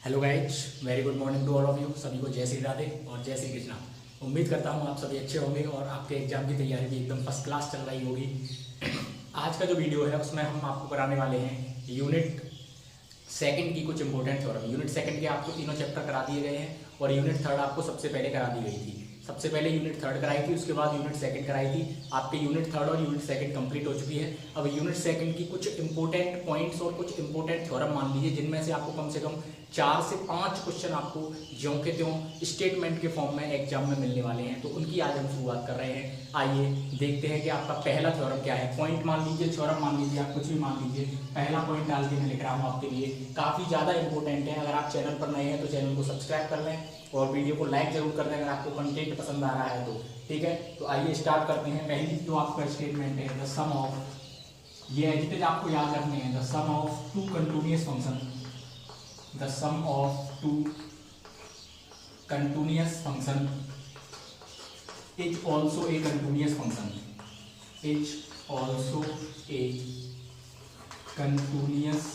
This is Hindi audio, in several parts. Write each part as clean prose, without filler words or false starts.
Hello guys, very good morning to all of you. सभी को जय श्री राधे और जय श्री कृष्णा। उम्मीद करता हूँ आप सभी अच्छे होंगे और आपके एग्जाम की तैयारी भी एकदम फर्स्ट क्लास चल रही होगी। आज का जो वीडियो है उसमें हम आपको कराने वाले हैं यूनिट सेकंड की कुछ इंपॉर्टेंट थ्योरम। यूनिट सेकंड के आपको तीनों चैप्टर करा दिए गए हैं और यूनिट थर्ड आपको सबसे पहले करा दी गई थी। सबसे पहले यूनिट थर्ड कराई थी, उसके बाद यूनिट सेकंड कराई थी। आपके यूनिट थर्ड और यूनिट सेकंड कंप्लीट हो चुकी है। अब यूनिट सेकंड की कुछ इंपॉर्टेंट पॉइंट्स और कुछ इंपॉर्टेंट थ्योरम मान लीजिए, जिनमें से आपको कम से कम 4 से 5 क्वेश्चन आपको ज्यों के त्यों स्टेटमेंट के फॉर्म में एग्जाम में मिलने वाले हैं। तो उनकी आज हम शुरुआत कर रहे हैं। आइए देखते हैं कि आपका पहला थ्योरम क्या है। पॉइंट मान लीजिए, थ्योरम मान लीजिए, आप कुछ भी मान लीजिए। पहला पॉइंट डाल के मैं लिख रहा हूँ आपके लिए, काफ़ी ज़्यादा इंपॉर्टेंट है। अगर आप चैनल पर नए हैं तो चैनल को सब्सक्राइब कर लें और वीडियो को लाइक जरूर कर दें अगर आपको कंटेंट पसंद आ रहा है तो। ठीक है, तो आइए स्टार्ट करते हैं। पहली जो आपका स्टेटमेंट है, द सम ऑफ, ये एडिटेड आपको याद रखने हैं, the sum of two continuous function, the sum of two continuous function is also a continuous function, is also a continuous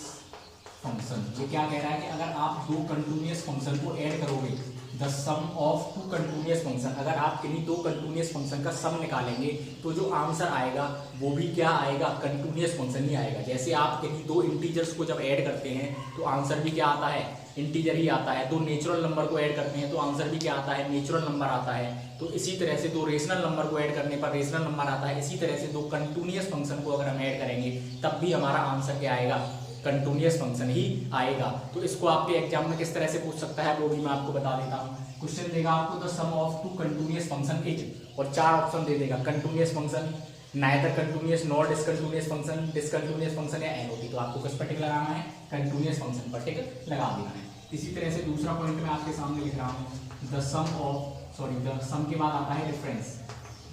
function. ये क्या कह रहा है कि अगर आप दो कंटिन्यूअस फंक्शन को ऐड करोगे, the sum of two continuous function, अगर आप किन्हीं दो कंटिन्यूअस फंक्शन का सम निकालेंगे तो जो आंसर आएगा वो भी क्या आएगा, कंटिन्यूअस फंक्शन ही आएगा। जैसे आप किन्हीं दो इंटीजर्स को जब ऐड करते हैं तो आंसर भी क्या आता है, इंटीजर ही आता है। दो नेचुरल नंबर को ऐड करते हैं तो आंसर भी क्या आता है, नेचुरल नंबर आता है। तो इसी तरह से दो रेशनल नंबर को ऐड करने पर रेशनल नंबर आता है। इसी तरह से दो कंटिन्यूअस फंक्शन को अगर हम ऐड करेंगे तब भी हमारा आंसर क्या आएगा, कंटिन्यूअस फंक्शन ही आएगा। तो इसको आपके एग्जाम में किस तरह से पूछ सकता है वो भी मैं आपको बता देता हूँ। क्वेश्चन देगा आपको the sum of two continuous function is, और 4 ऑप्शन दे देगा, continuous function, neither continuous nor discontinuous function, discontinuous function या एनओटी। तो आपको किस पर टिक लगाना है, कंटिन्यूअस फंक्शन पर टिक लगा देना है। इसी तरह से दूसरा पॉइंट मैं आपके सामने लिख रहा हूँ, the sum of, sorry, the sum के बाद आता है difference,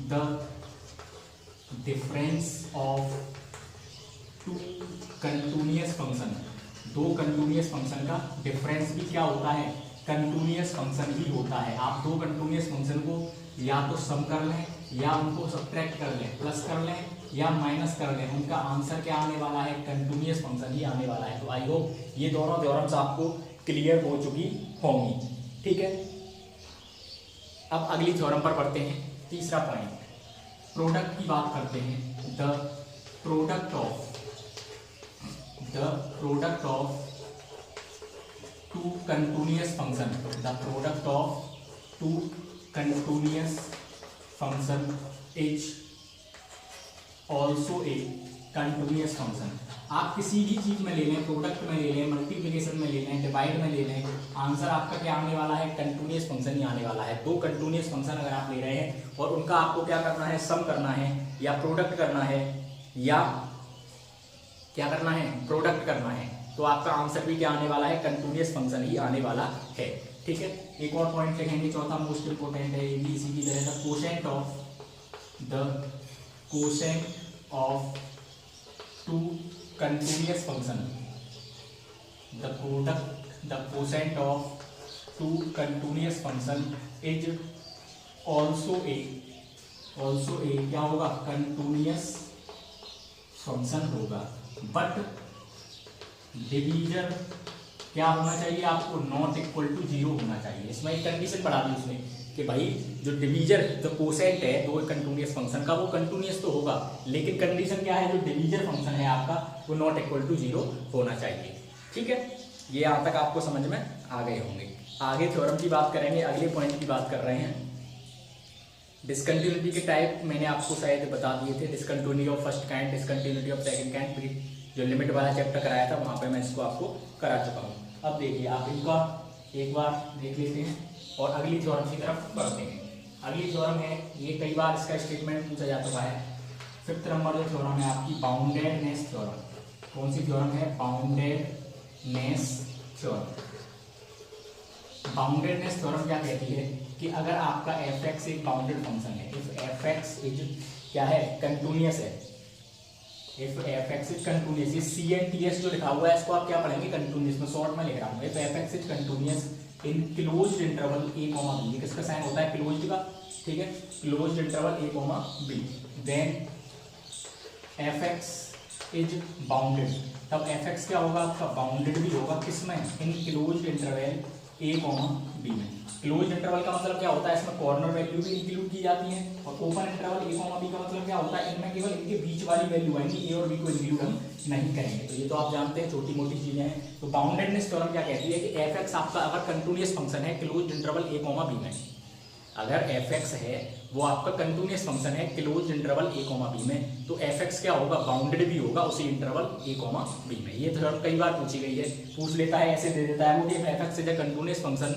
the difference of two continuous function, दो कंटिन्यूअस फंक्शन का डिफरेंस भी क्या होता है, कंटिन्यूअस फंक्शन ही होता है। आप दो कंटिन्यूअस फंक्शन को या तो सम कर लें या उनको सब्ट्रैक्ट कर लें, प्लस कर लें या माइनस कर लें, उनका आंसर क्या आने वाला है, कंटिन्यूअस फंक्शन ही आने वाला है। तो आई होप ये दोनों थ्योरम्स आपको क्लियर हो चुकी होंगी। ठीक है, अब अगली थ्योरम पर बढ़ते हैं। तीसरा पॉइंट, प्रोडक्ट की बात करते हैं। The product of two continuous function, the product of two continuous function is also a continuous function. आप किसी भी चीज में ले लें, प्रोडक्ट में ले लें, मल्टीप्लिकेशन में ले लें, डिवाइड में ले लें, आंसर आपका क्या आने वाला है, कंटिन्यूअस फंक्शन ही आने वाला है। दो कंटिन्यूअस फंक्शन अगर आप ले रहे हैं और उनका आपको क्या करना है, सम करना है या प्रोडक्ट करना है या क्या करना है, प्रोडक्ट करना है, तो आपका आंसर भी क्या आने वाला है, कंटिन्यूअस फंक्शन ही आने वाला है। ठीक है, एक और पॉइंट लिखेंगे, चौथा मोस्ट इंपोर्टेंट है, ये भी इसी की तरह का, quotient of two continuous function, the quotient of two continuous function is also a क्या होगा, कंटिन्यूअस फंक्शन होगा। बट डिवीजर क्या होना चाहिए आपको, नॉट इक्वल टू 0 होना चाहिए। इसमें एक कंडीशन बढ़ा दी उसने कि भाई जो डिवीजर, जो कोसेंट है दो कंटिन्यूअस फंक्शन का, वो कंटिन्यूअस तो होगा, लेकिन कंडीशन क्या है, जो डिवीजर फंक्शन है आपका वो नॉट इक्वल टू 0 होना चाहिए। ठीक है, ये यहाँ तक आपको समझ में आ गए होंगे। आगे थ्योरम की बात करेंगे, अगले पॉइंट की बात कर रहे हैं। डिसकंटिन्यूटी के टाइप मैंने आपको शायद बता दिए थे, discontinuity of first kind, discontinuity of second kind, जो लिमिट वाला चैप्टर कराया था वहाँ पे मैं इसको आपको करा चुका हूँ। अब देखिए, आप इनका एक बार देख लेते हैं और अगली थ्योरम की तरफ बढ़ते हैं। अगली थ्योरम है, ये कई बार इसका स्टेटमेंट पूछा जा चुका है। 5th नंबर जो थ्योरम है आपकी, बाउंडेडनेस थ्योरम। कौन सी थ्योरम है, बाउंडेडनेस थ्योरम। बाउंडेडनेस थ्योरम क्या कहती है कि अगर आपका f(x) एक बाउंडेड फंक्शन है, इफ f(x) इज क्या है, कंटिन्यूअस है, इफ f(x) इज कंटिन्यूअस, ये CNTS जो लिखा हुआ है इसको आप क्या पढ़ेंगे, कंटिन्यूअस में शॉर्ट में लिख रहा हूँ। If f(x) is continuous in closed interval a, b, किसका साइन होता है, क्लोज्ड का। ठीक है, closed interval a, b, then f(x) is bounded, तब एफ एक्स क्या होगा आपका, बाउंडेड भी होगा किसमें, in closed interval a comma b में। क्लोज इंटरवल का मतलब क्या होता है, इसमें कॉर्नर वैल्यू भी इंक्लूड की जाती है, और open interval a comma B का मतलब क्या होता है, इनमें केवल इनके बीच वाली वैल्यू आएंगी, ए और बी को इंक्लूड हम नहीं करेंगे। तो ये तो आप जानते हैं, छोटी मोटी चीजें हैं। तो बाउंडेडनेस थ्योरम क्या कहती है कि एफ एक्स आपका अगर कंटिन्यूअस फंक्शन है close interval a comma b में, अगर एफ एक्स है वो आपका कंटिन्यूअस फंक्शन है close interval a comma b में, तो एफ एक्स क्या होगा, बाउंडेड भी होगा उसी इंटरवल ए कॉमा बी में। ये थ्योरम कई बार पूछी गई है, पूछ लेता है, ऐसे दे देता है वो कि f x is a continuous function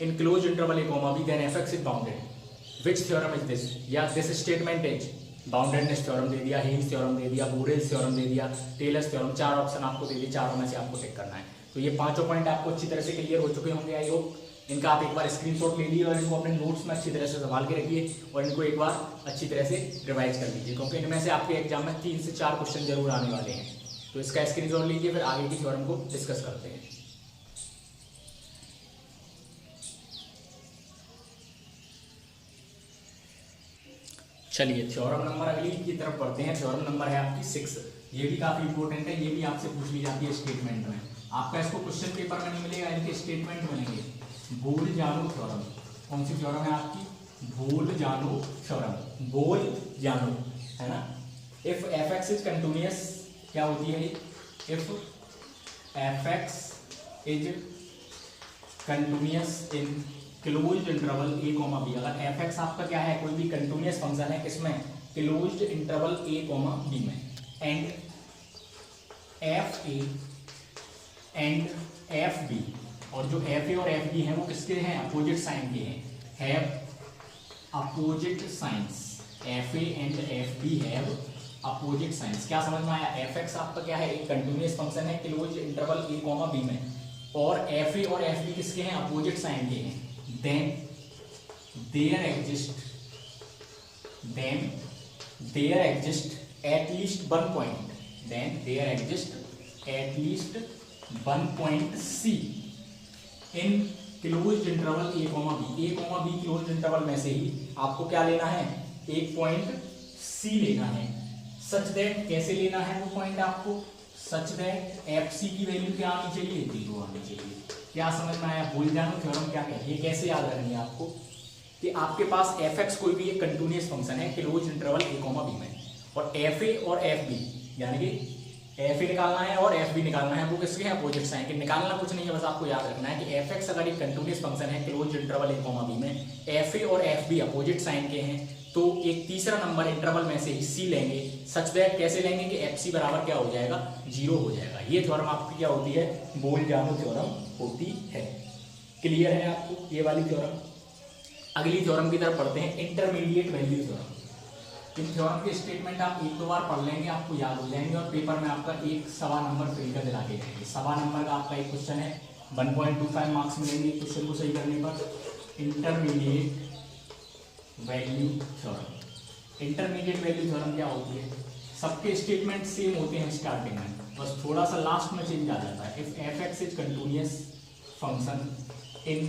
in close interval a comma b then f x is bounded. Which theorem is this, या this statement is boundedness theorem दे दिया, हेल्स थ्योरम दे दिया, बोरेल्स थ्योरम दे दिया, टेलर्स थ्योरम, 4 ऑप्शन आपको दे दिए, चारों में से आपको टिक करना है। तो ये पांचों पॉइंट आपको अच्छी तरह से क्लियर हो चुके होंगे आई होप। इनका आप एक बार स्क्रीनशॉट ले लीजिए और इनको अपने नोट्स में अच्छी तरह से संभाल के रखिए और इनको एक बार अच्छी तरह से रिवाइज कर लीजिए, क्योंकि इनमें से आपके एग्जाम में 3 से 4 क्वेश्चन जरूर आने वाले हैं। तो इसका स्क्रीनशॉट लीजिए, फिर आगे की थ्योरम को डिस्कस करते हैं। चलिए थ्योरम नंबर अगली की तरफ बढ़ते हैं। थ्योरम नंबर है आपकी 6। ये भी काफी इंपॉर्टेंट है, ये भी आपसे पूछ ली जाती है स्टेटमेंट में। आपका इसको क्वेश्चन पेपर में नहीं मिलेगा, इनके स्टेटमेंट मिलेंगे। बोल-जानू थ्योरम, कौन सी थ्योरम है आपकी, बोल-जानू थ्योरम, बोल-जानू है ना। If f x is continuous, क्या होती है, if f x is continuous in closed interval a comma b, अगर एफ एक्स आपका क्या है, कोई भी कंटिन्यूअस फंक्शन है किसमें, closed interval a comma b में, and f a and f b, और जो एफ ए और एफ बी हैं वो किसके हैं, अपोजिट साइन के हैं, have opposite signs, f a and f b have opposite signs. क्या समझ में आया, एफ एक्स आपका क्या है, एक कंटिन्यूअस फंक्शन है closed interval a comma b में, और एफ ए और एफ बी किसके हैं, अपोजिट साइन के हैं, then there exist at least one point, then there exist at least one point C in closed interval a comma b, a comma b closed interval में से ही आपको क्या लेना है, एक पॉइंट C लेना है, such that, कैसे लेना है वो पॉइंट आपको, such that FC की वैल्यू क्या आनी चाहिए, 0 आनी चाहिए। क्या समझ में आया, बोल-जानू थ्योरम क्या है, ये कैसे याद रखनी है आपको, कि आपके पास एफ एक्स कोई भी एक कंटिन्यूअस फंक्शन है close interval a comma b में, और एफ ए और एफ बी, यानी कि एफ ए निकालना है और एफ बी निकालना है, वो किसके हैं, अपोजिट साइन के। निकालना कुछ नहीं है, बस आपको याद रखना है कि एफ एक्स अगर एक कंटिन्यूअस फंक्शन है close interval a comma b में, एफ ए और एफ बी अपोजिट साइन के हैं, तो एक तीसरा नंबर इंटरवल में से ही सी लेंगे, सच दैट कैसे लेंगे कि एफ सी बराबर क्या हो जाएगा, 0 हो जाएगा। ये थ्योरम आपकी क्या होती है, बोल-जानू थ्योरम होती है। क्लियर है आपको ये वाली थ्योरम। अगली थ्योरम की तरफ पढ़ते हैं, इंटरमीडिएट वैल्यू थ्योरम। इन थ्योरम के स्टेटमेंट आप 1-2 बार पढ़ लेंगे, आपको याद हो जाएंगे, और पेपर में आपका एक सवा नंबर फ्री का दिला के जाएंगे। सवा नंबर का आपका एक क्वेश्चन है, 1.25 मार्क्स मिलेंगे क्वेश्चन को सही करने पर। Intermediate value theorem. Intermediate value theorem क्या होती है, सबके स्टेटमेंट सेम होते हैं स्टार्टिंग में, बस थोड़ा सा लास्ट में चेंज आ जाता है। If f x is continuous function in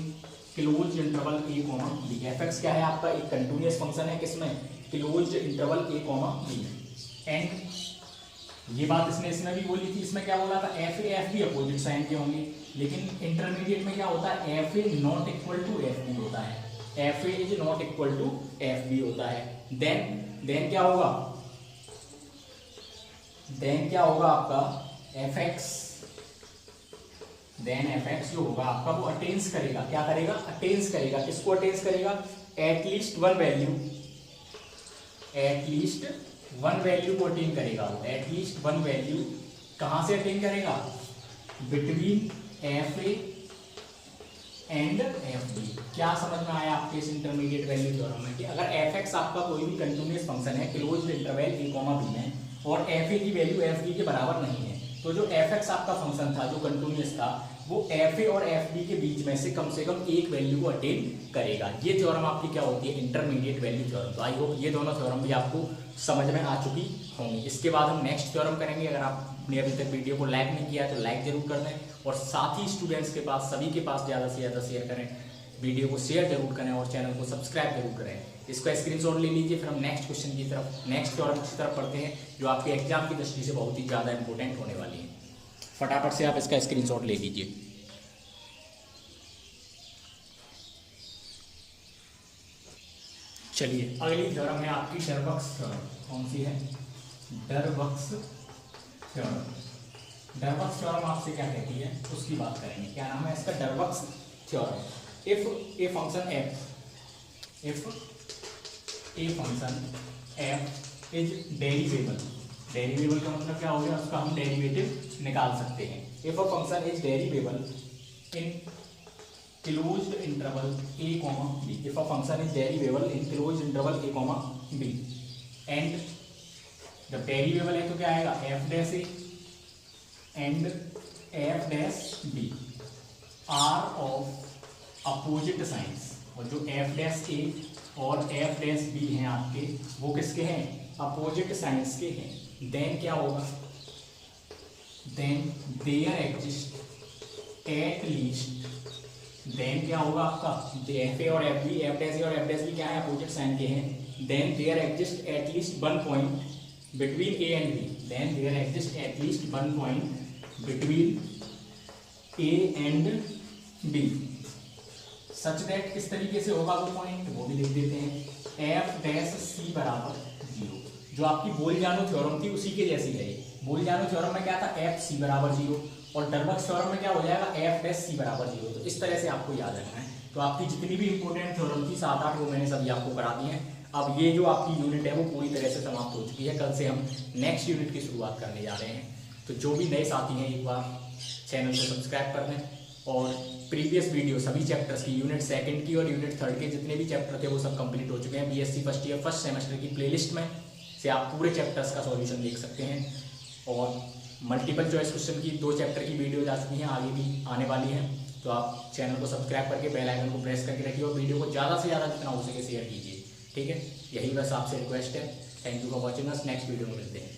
closed interval a comma b, f x क्या है आपका, एक कंटिन्यूअस फंक्शन है किसमें, closed interval a comma b में, एंड ये बात इसमें भी बोली थी, इसमें क्या बोला था, f a f b opposite sign के होंगे, लेकिन इंटरमीडिएट में क्या होता है, f a not equal to f b होता है, f a is not equal to f b होता है। देन क्या होगा, देन क्या होगा आपका, f x, then f x जो होगा आपका वो अटेंस करेगा, क्या करेगा, अटेंस करेगा, किसको अटेंस करेगा, at least one value, at least one value को अटेन करेगा, एटलीस्ट वन वैल्यू कहां से अटेन करेगा, between f a and f b. क्या समझ में आया आपके इस इंटरमीडिएट वैल्यू थ्योरम में, कि अगर एफ एक्स आपका कोई भी कंटिन्यूअस फंक्शन है closed interval a comma b में, और एफ ए की वैल्यू एफ बी के बराबर नहीं है, तो जो एफ एक्स आपका फंक्शन था जो कंटिन्यूअस था, वो एफ ए और एफ बी के बीच में से कम एक वैल्यू को अटेन करेगा। ये थ्योरम आपकी क्या होती है, इंटरमीडिएट वैल्यू थ्योरम। तो आई होप ये दोनों थ्योरम भी आपको समझ में आ चुकी होंगी। इसके बाद हम नेक्स्ट थ्योरम करेंगे। अगर आपने अभी तक वीडियो को लाइक नहीं किया तो लाइक जरूर कर दें, और साथ ही स्टूडेंट्स के पास, सभी के पास ज़्यादा से ज़्यादा शेयर करें, वीडियो को शेयर जरूर करें और चैनल को सब्सक्राइब जरूर करें। इसका स्क्रीनशॉट ले लीजिए, फिर हम नेक्स्ट क्वेश्चन की तरफ, नेक्स्ट थ्योरम की तरफ पढ़ते हैं, जो आपके एग्जाम की दृष्टि से बहुत ही ज़्यादा इंपॉर्टेंट होने वाली है। फटाफट से आप इसका स्क्रीनशॉट ले लीजिए। चलिए अगली थ्योरम है आपकी डरबक्स थ्योरम। कौन सी है? डरबक्स थ्योरम। डरबक्स थ्योरम आपसे क्या कहती है उसकी बात करेंगे। क्या नाम है इसका? Darboux theorem. If a function f is derivable, derivable का मतलब क्या हो गया? उसका हम डेरिवेटिव निकाल सकते हैं। If a function is derivable in closed interval a, b, if a function is derivable in closed interval a, b and जब डेरिवेबल है तो क्या आएगा? f dash a and f dash b are of opposite signs. और जो f डैश a और f डैश b हैं आपके, वो किसके हैं? अपोजिट साइंस के हैं। देन क्या होगा? Then there exist at least, then क्या होगा आपका? एफ ए और f b, f dash a और एफ डैश बी क्या है? अपोजिट साइन के हैं। Then there exist at least one point between a and b, then there exist at least one point between a and b such that, किस तरीके से होगा वो पॉइंट, वो भी लिख देते हैं। एफ डैश सी बराबर 0। जो आपकी बोल-जानो थ्योरम थी उसी के जैसी है। बोल-जानो थ्योरम में क्या था? एफ सी बराबर 0 और डरबक्स थ्योरम में क्या हो जाएगा? एफ डैश सी बराबर 0। तो इस तरह से आपको याद रखना है। तो आपकी जितनी भी इंपॉर्टेंट थ्योरम थी 7-8 वो मैंने सभी आपको करा दी हैं। अब ये जो आपकी यूनिट है वो पूरी तरह से समाप्त हो चुकी है। कल से हम नेक्स्ट यूनिट की शुरुआत करने जा रहे हैं। तो जो भी नए साथी हैं एक बार चैनल को सब्सक्राइब कर दें और प्रीवियस वीडियो सभी चैप्टर्स की, यूनिट 2 की और यूनिट 3 के जितने भी चैप्टर थे वो सब कंप्लीट हो चुके हैं। BSc first year first semester की प्लेलिस्ट में से आप पूरे चैप्टर्स का सॉल्यूशन देख सकते हैं। और मल्टीपल चॉइस क्वेश्चन की 2 चैप्टर की वीडियो आ चुकी हैं, आगे भी आने वाली हैं। तो आप चैनल को सब्सक्राइब करके बेल आइकन को प्रेस करके रखिए और वीडियो को ज़्यादा से ज़्यादा जितना हो सके शेयर कीजिए। ठीक है, यही बस आपसे रिक्वेस्ट है। Thank you for watching us. Next video में मिलते हैं।